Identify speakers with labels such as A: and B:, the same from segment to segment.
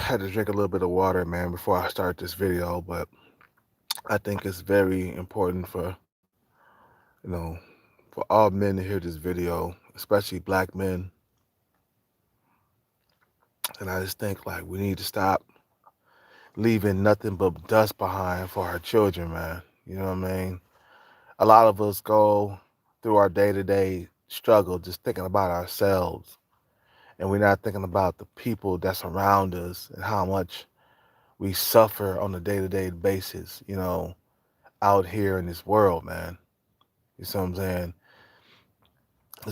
A: had to drink a little bit of water, man, before I start this video, but I think it's very important you know, for all men to hear this video, especially black men. And I just think like we need to stop leaving nothing but dust behind for our children, man. You know what I mean? A lot of us go through our day-to-day struggle just thinking about ourselves, and we're not thinking about the people that's around us and how much we suffer on a day-to-day basis, out here in this world, man. You see what I'm saying?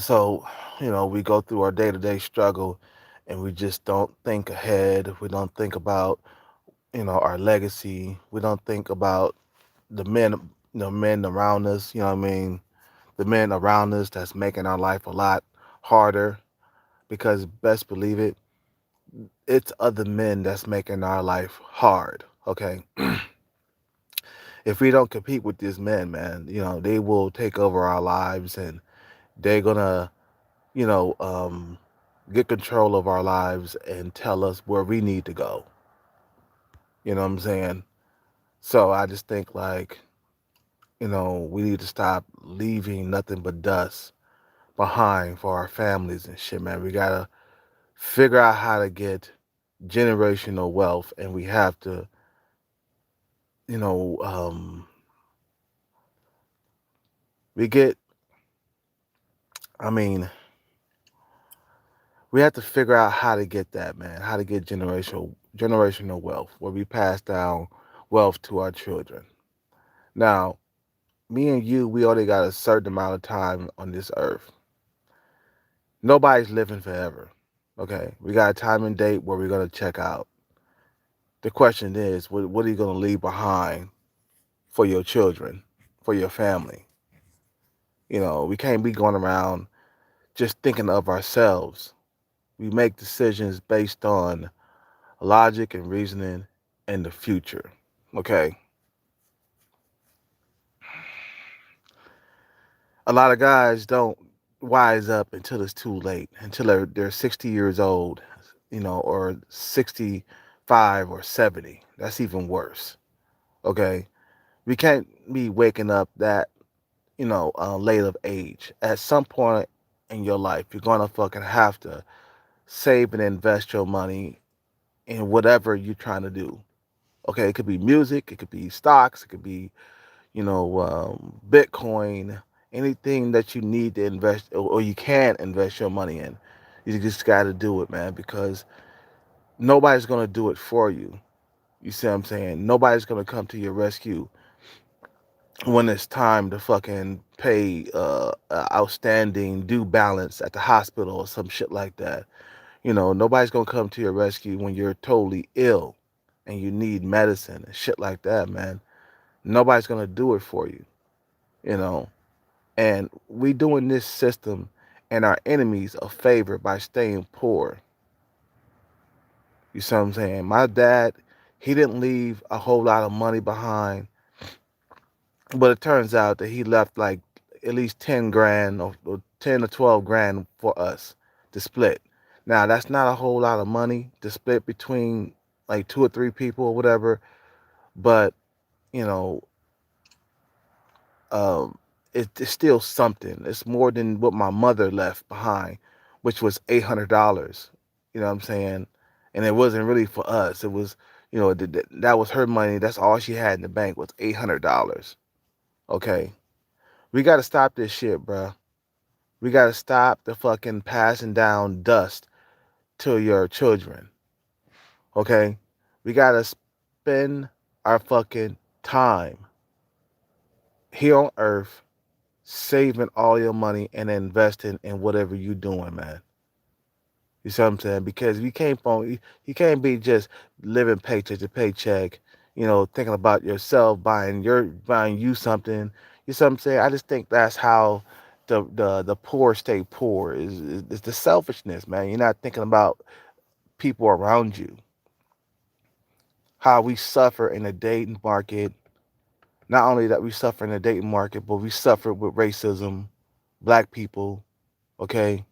A: So, we go through our day-to-day struggle and we just don't think ahead. We don't think about, our legacy. We don't think about the men around us, you know what I mean? The men around us that's making our life a lot harder because best believe it, it's other men that's making our life hard, okay? If we don't compete with these men, man, they will take over our lives and they're gonna, you know, um, get control of our lives and tell us where we need to go. You know what I'm saying? So I just think like, we need to stop leaving nothing but dust behind for our families and shit, man. We gotta figure out how to get generational wealth and we have to, you know, we get I mean, we have to figure out how to get that, man. How to get generational wealth where we pass down wealth to our children. Now, me and you, we only got a certain amount of time on this earth. Nobody's living forever. Okay, we got a time and date where we're gonna check out. The question is, what are you gonna leave behind for your children, for your family? We can't be going around just thinking of ourselves. We make decisions based on logic and reasoning and the future. Okay. A lot of guys don't wise up until it's too late, until they're 60 years old, or 65 or 70. That's even worse. Okay. We can't be waking up that, late of age. At some point in your life, you're going to fucking have to save and invest your money in whatever you're trying to do. Okay. It could be music, it could be stocks, it could be Bitcoin, anything that you need to invest or you can invest your money in. You just got to do it, man, because nobody's going to do it for you. You see what I'm saying? Nobody's going to come to your rescue when it's time to fucking pay outstanding due balance at the hospital or some shit like that. Nobody's going to come to your rescue when you're totally ill and you need medicine and shit like that, man. Nobody's going to do it for you, you know. And we doing this system and our enemies a favor by staying poor. You see what I'm saying? My dad, he didn't leave a whole lot of money behind, but it turns out that he left like at least 10 grand or 10 or 12 grand for us to split. Now, that's not a whole lot of money to split between like two or three people or whatever, but, you know, um, it's still something. It's more than what my mother left behind, which was $800. You know what I'm saying? And it wasn't really for us. It was, that was her money. That's all she had in the bank was $800. Okay, we got to stop this shit, bruh. We got to stop the fucking passing down dust to your children. Okay, we got to spend our fucking time here on Earth saving all your money and investing in whatever you doing, man. You see what I'm saying? Because you can't be just living paycheck to paycheck, thinking about yourself, buying you something. You see what I'm saying? I just think that's how the poor stay poor is the selfishness, man. You're not thinking about people around you. How we suffer in the dating market. Not only that we suffer in the dating market, but we suffer with racism, black people, okay?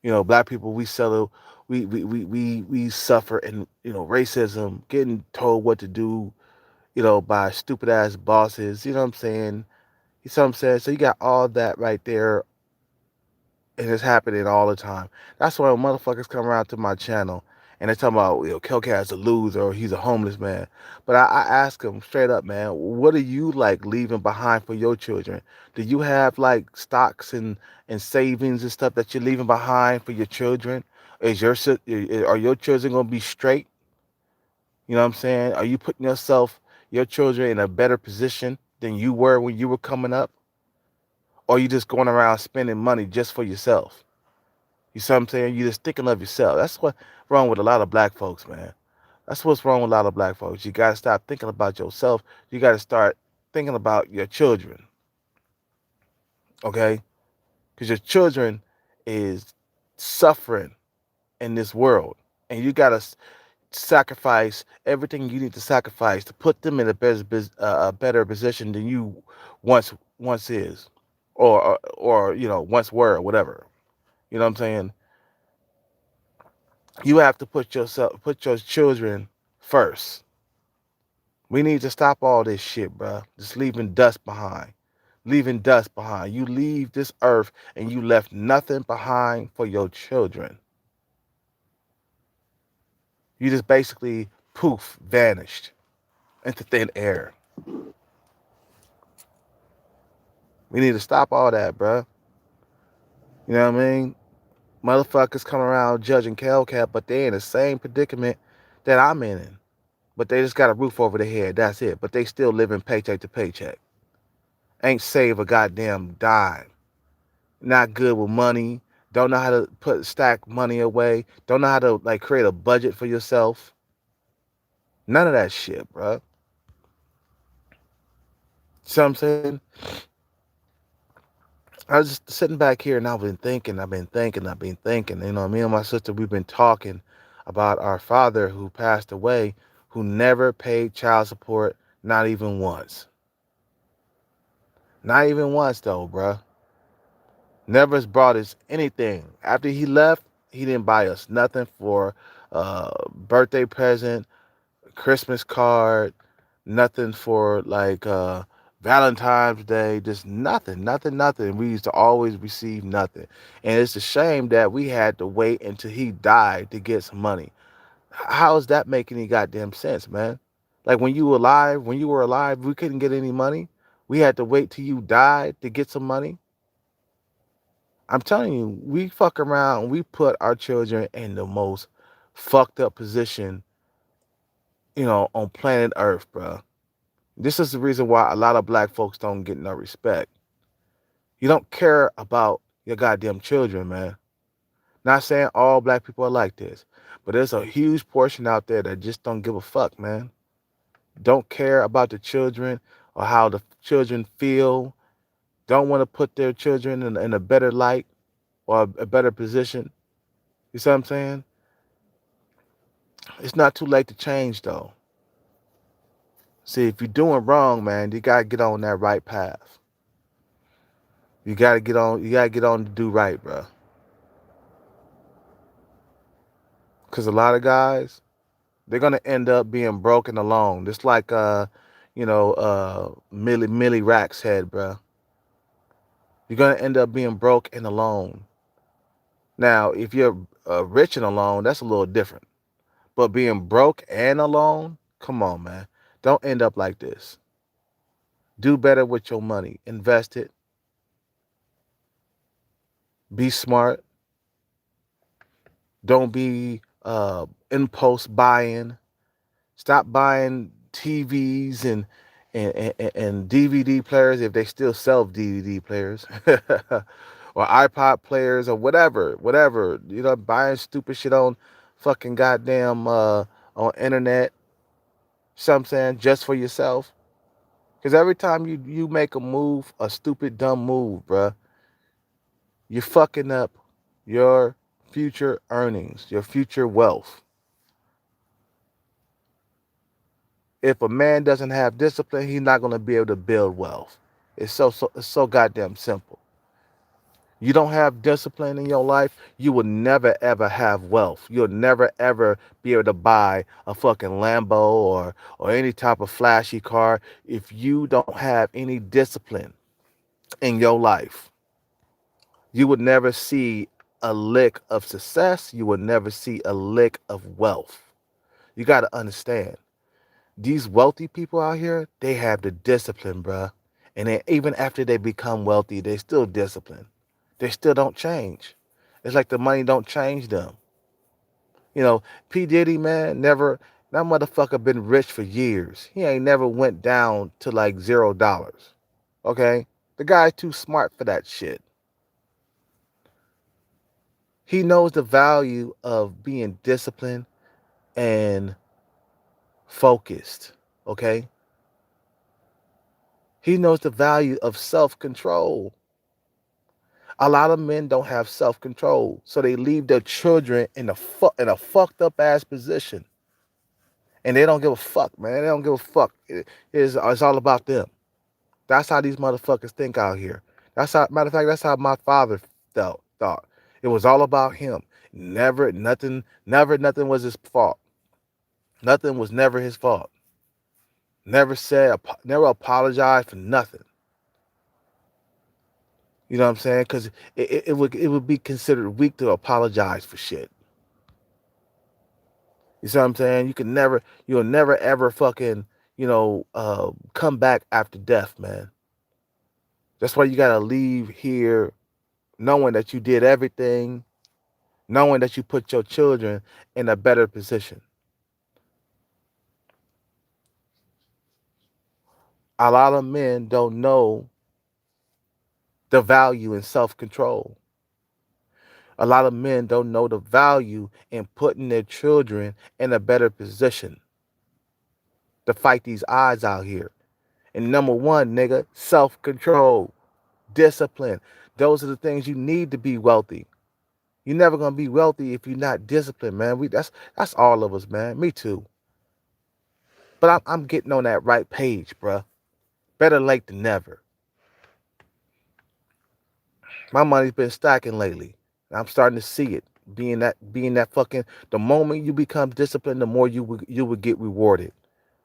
A: Black people, we suffer and racism, getting told what to do, by stupid ass bosses. You know what I'm saying? You see what I'm saying? So you got all that right there, and it's happening all the time. That's why when motherfuckers come around to my channel and they talking about Kelcat's a loser or he's a homeless man. But I ask them straight up, man, what are you like leaving behind for your children? Do you have like stocks and savings and stuff that you're leaving behind for your children? Are your children gonna be straight? You know what I'm saying? Are you putting your children in a better position than you were when you were coming up? Or are you just going around spending money just for yourself? You see what I'm saying? You just thinking of yourself. That's what's wrong with a lot of black folks, man. That's what's wrong with a lot of black folks. You gotta stop thinking about yourself. You gotta start thinking about your children, okay? Because your children is suffering in this world, and you gotta sacrifice everything you need to sacrifice to put them in a better position than you once is, or once were, or whatever. You know what I'm saying? You have to put your children first. We need to stop all this shit, bro. Just leaving dust behind. Leaving dust behind. You leave this earth and you left nothing behind for your children. You just basically poof, vanished into thin air. We need to stop all that, bro. You know what I mean? Motherfuckers come around judging Kelcat, but they in the same predicament that I'm in. But they just got a roof over their head. That's it. But they still living paycheck to paycheck. Ain't save a goddamn dime. Not good with money. Don't know how to stack money away. Don't know how to like create a budget for yourself. None of that shit, bro. See what I'm saying? I was just sitting back here and I've been thinking. You know, me and my sister, we've been talking about our father who passed away, who never paid child support, not even once. Not even once, though, bro. Never has brought us anything. After he left, he didn't buy us nothing for birthday present, Christmas card, nothing for like Valentine's Day, just nothing. We used to always receive nothing. And it's a shame that we had to wait until he died to get some money. How does that make any goddamn sense, man? Like when you were alive, we couldn't get any money. We had to wait till you died to get some money. I'm telling you, we fuck around and we put our children in the most fucked up position, on planet Earth, bro. This is the reason why a lot of black folks don't get no respect. You don't care about your goddamn children, man. Not saying all black people are like this, but there's a huge portion out there that just don't give a fuck, man. Don't care about the children or how the children feel. Don't want to put their children in a better light or a better position. You see what I'm saying? It's not too late to change, though. See, if you're doing wrong, man, you gotta get on that right path. You gotta get on. You gotta get on to do right, bro. Cause a lot of guys, they're gonna end up being broken alone. Just like Millie Rack said, bro. You're gonna end up being broke and alone. Now, if you're rich and alone, that's a little different. But being broke and alone, come on, man. Don't end up like this. Do better with your money. Invest it. Be smart. Don't be impulse buying. Stop buying TVs and DVD players if they still sell DVD players or iPod players or whatever. Buying stupid shit on fucking goddamn on internet. So I'm saying just for yourself. Because every time you make a move, a stupid dumb move, bruh, you're fucking up your future earnings, your future wealth. If a man doesn't have discipline, he's not going to be able to build wealth. It's so goddamn simple. You don't have discipline in your life, you will never ever have wealth. You'll never ever be able to buy a fucking Lambo or any type of flashy car if you don't have any discipline in your life. You would never see a lick of success. You would never see a lick of wealth. You got to understand, these wealthy people out here, they have the discipline, bruh. And then even after they become wealthy, they still disciplined. They still don't change. It's like the money don't change them. You know, P. Diddy, man, never, that motherfucker been rich for years. He ain't never went down to like $0. Okay? The guy's too smart for that shit. He knows the value of being disciplined and focused. Okay? He knows the value of self-control. A lot of men don't have self-control, so they leave their children in a fucked up ass position, and they don't give a fuck, man. They don't give a fuck. It's all about them. That's how these motherfuckers think out here. That's how, matter of fact, that's how my father thought. It was all about him. Never nothing was his fault. Nothing was never his fault. Never apologized for nothing. You know what I'm saying? Because it would be considered weak to apologize for shit. You see what I'm saying? You'll never ever fucking, come back after death, man. That's why you gotta leave here knowing that you did everything, knowing that you put your children in a better position. A lot of men don't know the value in self-control. A lot of men don't know the value in putting their children in a better position to fight these odds out here. And number one, nigga, self-control, discipline. Those are the things you need to be wealthy. You're never gonna be wealthy if you're not disciplined, man. That's all of us, man. Me too. But I'm getting on that right page, bruh. Better late than never. My money's been stacking lately. I'm starting to see it. Being that fucking, the moment you become disciplined, the more you would get rewarded.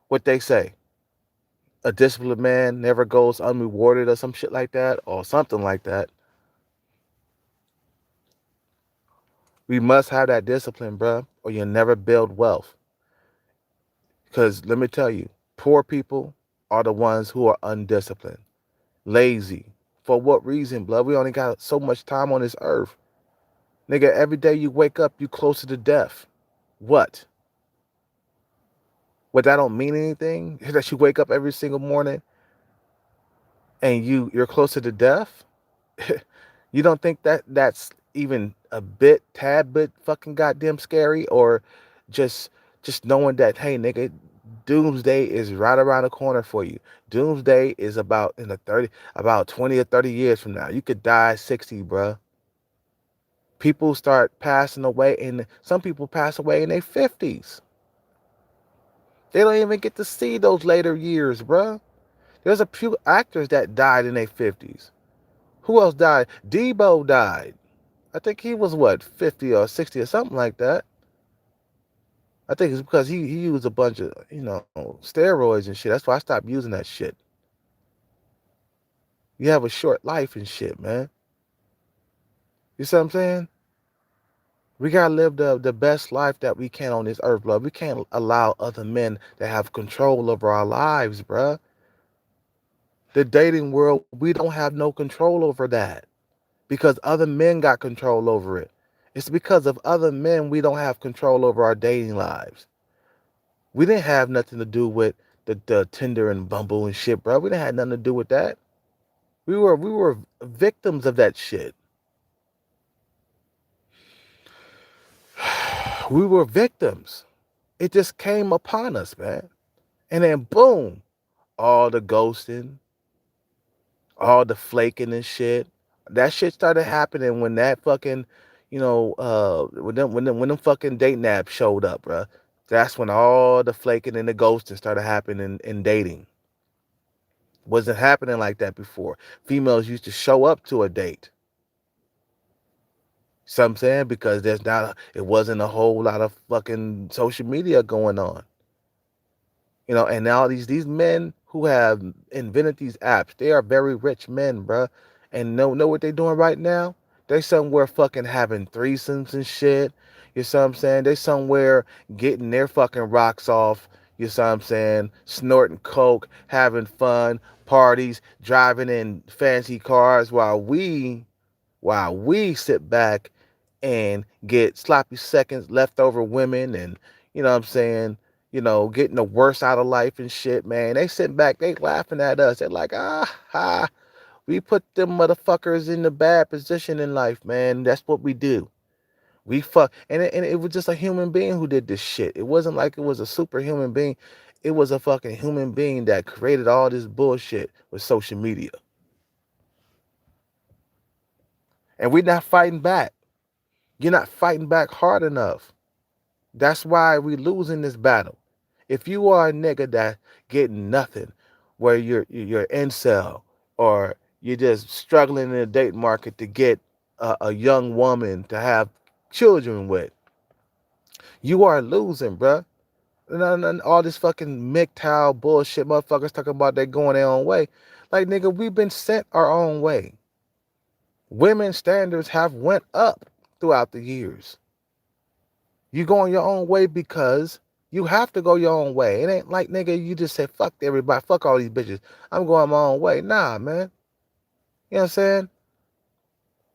A: What they say, a disciplined man never goes unrewarded or some shit like that, or something like that. We must have that discipline, bruh, or you'll never build wealth. Because let me tell you, poor people are the ones who are undisciplined, lazy. For what reason, blood? We only got so much time on this earth. Nigga, every day you wake up, you closer to death. What? What, that don't mean anything? That you wake up every single morning and you're closer to death? You don't think that that's even a tad bit fucking goddamn scary? Or just just knowing that, hey nigga, doomsday is right around the corner for you. Doomsday is about 20 or 30 years from now. You could die 60, bruh. People start passing away, and some people pass away in their 50s. They don't even get to see those later years, bruh. There's a few actors that died in their 50s. Who else died? Debo died. I think he was what, 50 or 60 or something like that. I think it's because he used a bunch of, steroids and shit. That's why I stopped using that shit. You have a short life and shit, man. You see what I'm saying? We gotta live the best life that we can on this earth, bro. We can't allow other men to have control over our lives, bruh. The dating world, we don't have no control over that because other men got control over it. It's because of other men we don't have control over our dating lives. We didn't have nothing to do with the Tinder and Bumble and shit, bro. We didn't have nothing to do with that. We were victims of that shit. We were victims. It just came upon us, man. And then boom, all the ghosting, all the flaking and shit. That shit started happening when that fucking, when them fucking date apps showed up, bro. That's when all the flaking and the ghosting started happening in dating. Wasn't happening like that before. Females used to show up to a date. See what I'm saying? Because it wasn't a whole lot of fucking social media going on. And now these men who have invented these apps, they are very rich men, bruh. And know what they doing right now? They somewhere fucking having threesomes and shit. You see what I'm saying? They somewhere getting their fucking rocks off. You see what I'm saying? Snorting coke, having fun, parties, driving in fancy cars while we sit back and get sloppy seconds, leftover women, and you know what I'm saying, getting the worst out of life and shit, man. They sitting back, they laughing at us. They're like, ha, we put them motherfuckers in the bad position in life, man. That's what we do. We fuck, and it was just a human being who did this shit. It wasn't like it was a superhuman being. It was a fucking human being that created all this bullshit with social media. And we're not fighting back. You're not fighting back hard enough. That's why we losing this battle. If you are a nigga that getting nothing, where you're incel, or you're just struggling in the date market to get a young woman to have children with, you are losing, bruh. And all this fucking MGTOW bullshit, motherfuckers talking about they going their own way. Like, nigga, we've been sent our own way. Women's standards have went up throughout the years. You going your own way because you have to go your own way. It ain't like, nigga, you just say, fuck everybody, fuck all these bitches. I'm going my own way. Nah, man. You know what I'm saying?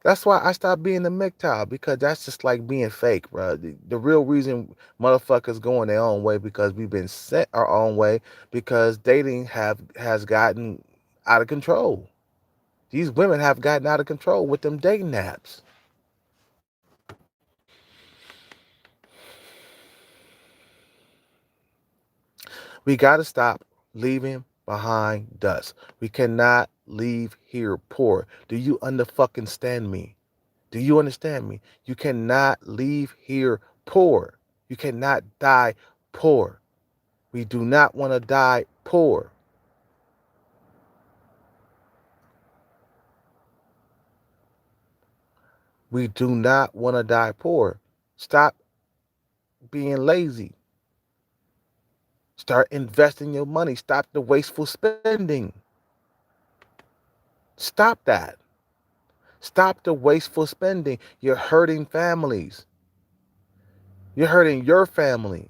A: That's why I stopped being the MGTOW, because that's just like being fake, bro. The real reason motherfuckers going their own way because we've been sent our own way, because dating has gotten out of control. These women have gotten out of control with them dating apps. We got to stop leaving behind dust. We cannot leave here poor. Do you understand me? Do you understand me? You cannot leave here poor. You cannot die poor. We do not want to die poor. We do not want to die poor. Stop being lazy. Start investing your money. Stop the wasteful spending. Stop that. Stop the wasteful spending. You're hurting families. You're hurting your family.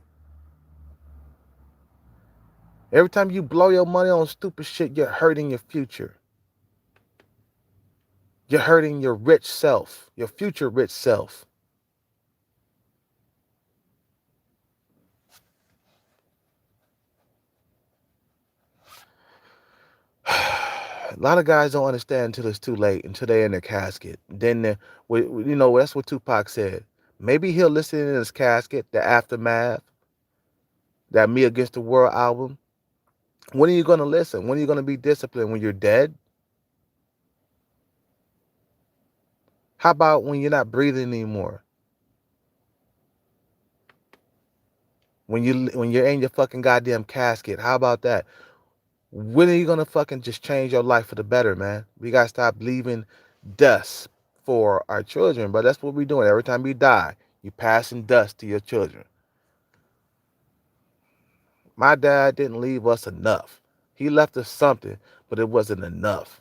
A: Every time you blow your money on stupid shit, you're hurting your future. You're hurting your rich self, your future rich self. A lot of guys don't understand until it's too late, until they're in the casket. That's what Tupac said. Maybe he'll listen in his casket, the aftermath, that Me Against the World album. When are you going to listen? When are you going to be disciplined? When you're dead? How about when you're not breathing anymore? When you're in your fucking goddamn casket, how about that? When are you gonna fucking just change your life for the better, man? We gotta stop leaving dust for our children, but that's what we're doing. Every time you die, you're passing dust to your children. My dad didn't leave us enough. He left us something, but it wasn't enough.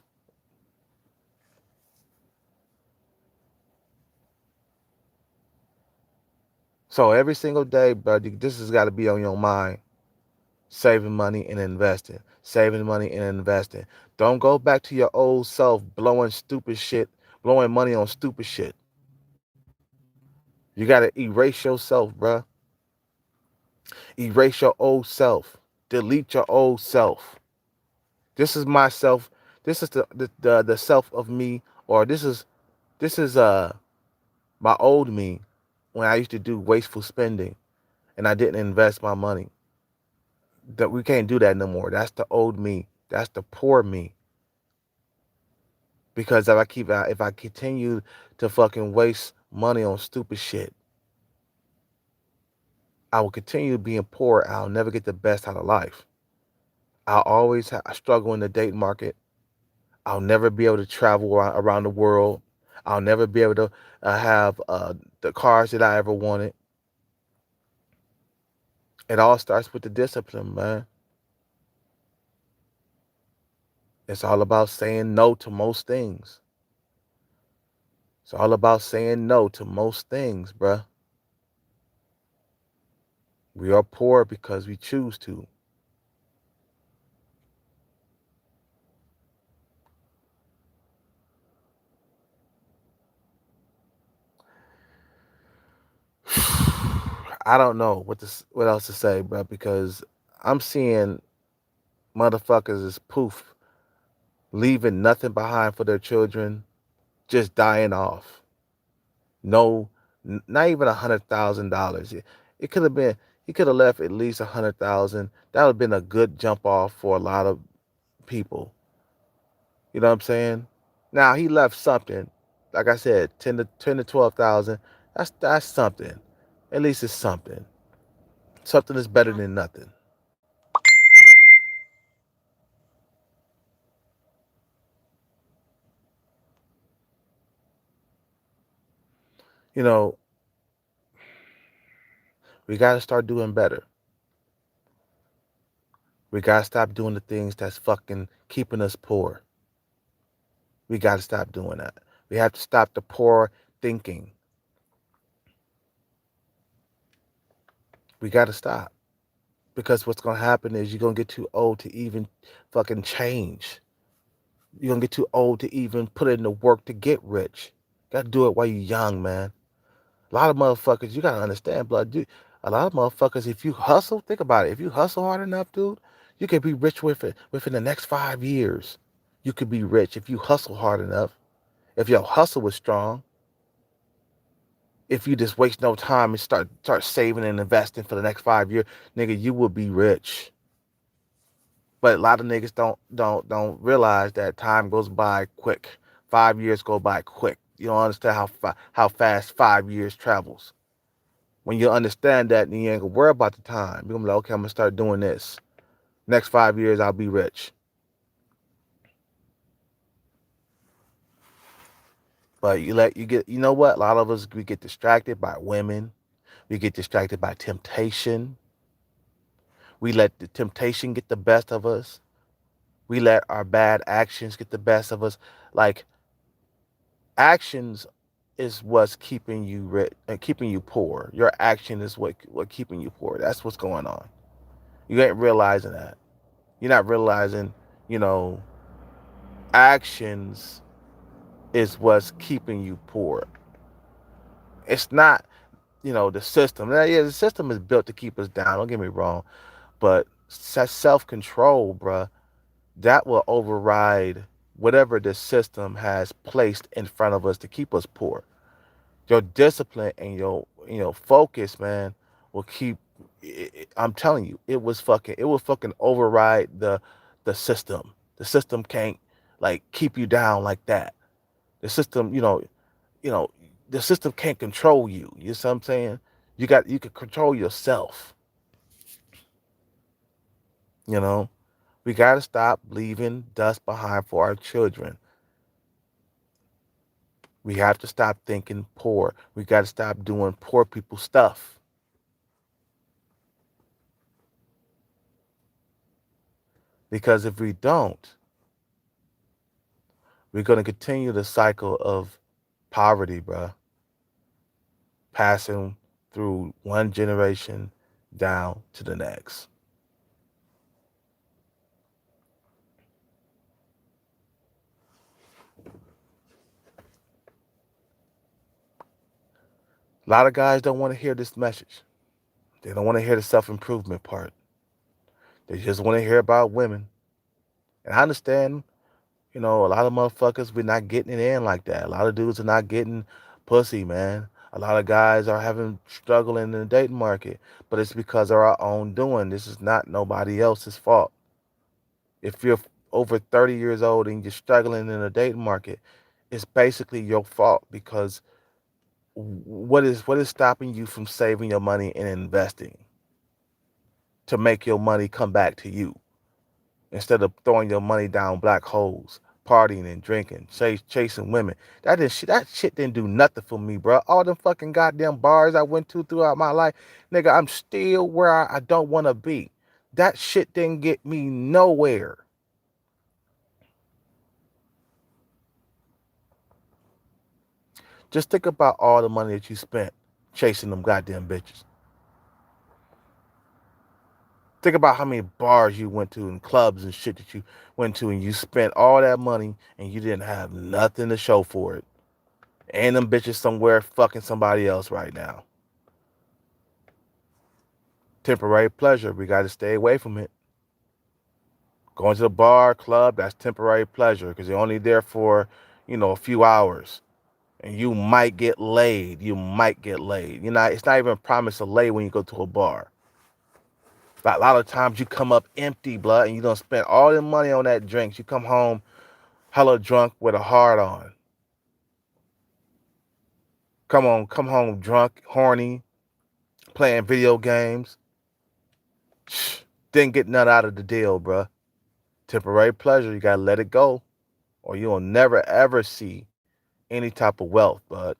A: So every single day, bro, this has got to be on your mind. Saving money and investing. Saving money and investing. Don't go back to your old self blowing stupid shit, blowing money on stupid shit. You got to erase yourself, bro. Erase your old self. Delete your old self. This is myself. This is the self of me, or this is my old me when I used to do wasteful spending and I didn't invest my money. That we can't do that no more. That's the old me. That's the poor me. Because if I continue to fucking waste money on stupid shit, I will continue being poor. I'll never get the best out of life. I'll always struggle in the date market. I'll never be able to travel around the world. I'll never be able to have the cars that I ever wanted. It all starts with the discipline, man. It's all about saying no to most things. It's all about saying no to most things, bruh. We are poor because we choose to. I don't know what else to say, bruh, because I'm seeing motherfuckers is poof, leaving nothing behind for their children, just dying off. No, not even $100,000. It could have been. He could have left at least 100,000. That would have been a good jump off for a lot of people. You know what I'm saying? Now he left something. Like I said, 10 to 12,000. That's something. At least it's something. Something is better than nothing. You know, we got to start doing better. We got to stop doing the things that's fucking keeping us poor. We got to stop doing that. We have to stop the poor thinking. We got to stop. Because what's going to happen is you're going to get too old to even fucking change. You're going to get too old to even put in the work to get rich. Got to do it while you're young, man. A lot of motherfuckers, you got to understand, blood. Dude, a lot of motherfuckers, if you hustle, think about it. If you hustle hard enough, dude, you can be rich with it within the next 5 years. You could be rich if you hustle hard enough. If your hustle was strong, if you just waste no time and start saving and investing for the next 5 years, nigga, you will be rich. But a lot of niggas don't realize that time goes by quick. 5 years go by quick. You don't understand how fast 5 years travels. When you understand that, then you ain't gonna worry about the time. You're gonna be like, okay, I'm gonna start doing this. Next 5 years, I'll be rich. But you know what? A lot of us, we get distracted by women. We get distracted by temptation. We let the temptation get the best of us. We let our bad actions get the best of us. Like, actions is what's keeping you rich and keeping you poor. Your action is what keeping you poor. That's what's going on. You ain't realizing that. You're not realizing, you know, actions is what's keeping you poor. It's not, the system. Now, yeah, the system is built to keep us down. Don't get me wrong, but self control, bruh, that will override whatever the system has placed in front of us to keep us poor. Your discipline and your focus, man, will keep. I'm telling you, it will fucking override the system. The system can't like keep you down like that. The system, you know, the system can't control you. You see what I'm saying? You can control yourself. You know, we got to stop leaving dust behind for our children. We have to stop thinking poor. We got to stop doing poor people stuff. Because if we don't, we're going to continue the cycle of poverty, bruh, passing through one generation down to the next. A lot of guys don't want to hear this message. They don't want to hear the self improvement part. They just want to hear about women. And I understand, a lot of motherfuckers, we're not getting it in like that. A lot of dudes are not getting pussy, man. A lot of guys are having struggling in the dating market, but it's because of our own doing. This is not nobody else's fault. If you're over 30 years old and you're struggling in the dating market, it's basically your fault because what is stopping you from saving your money and investing to make your money come back to you instead of throwing your money down black holes? partying and drinking, chasing women. That shit didn't do nothing for me, bro. All them fucking goddamn bars I went to throughout my life, nigga, I'm still where I don't want to be. That shit didn't get me nowhere. Just think about all the money that you spent chasing them goddamn bitches. Think about how many bars you went to and clubs and shit that you went to, and you spent all that money and you didn't have nothing to show for it. And them bitches somewhere fucking somebody else right now. Temporary pleasure. We got to stay away from it. Going to the bar, club, that's temporary pleasure because you're only there for, a few hours. And you might get laid. You might get laid. It's not even a promise of lay when you go to a bar. But a lot of times you come up empty, blood, and you don't spend all the money on that drinks. You come home hella drunk with a heart on. Come home drunk, horny, playing video games. Didn't get none out of the deal, bruh. Temporary pleasure, you gotta let it go, or you'll never ever see any type of wealth, bud.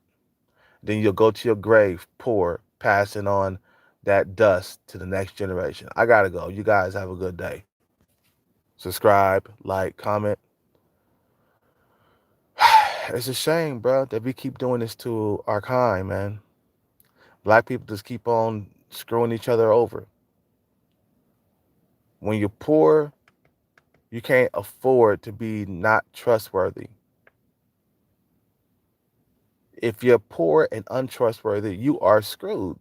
A: Then you'll go to your grave poor, passing on that dust to the next generation. I gotta go. You guys have a good day. Subscribe, like, comment. It's a shame, bro, that we keep doing this to our kind, man. Black people just keep on screwing each other over. When you're poor, you can't afford to be not trustworthy. If you're poor and untrustworthy, you are screwed.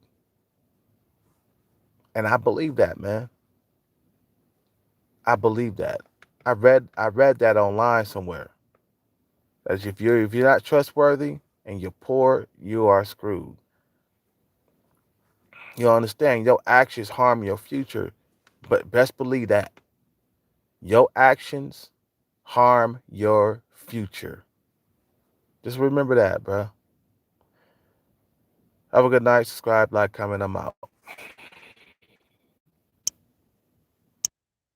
A: And I believe that, man. I believe that. I read that online somewhere. That if you're not trustworthy and you're poor, you are screwed. You understand? Your actions harm your future, but best believe that your actions harm your future. Just remember that, bro. Have a good night. Subscribe, like, comment. I'm out.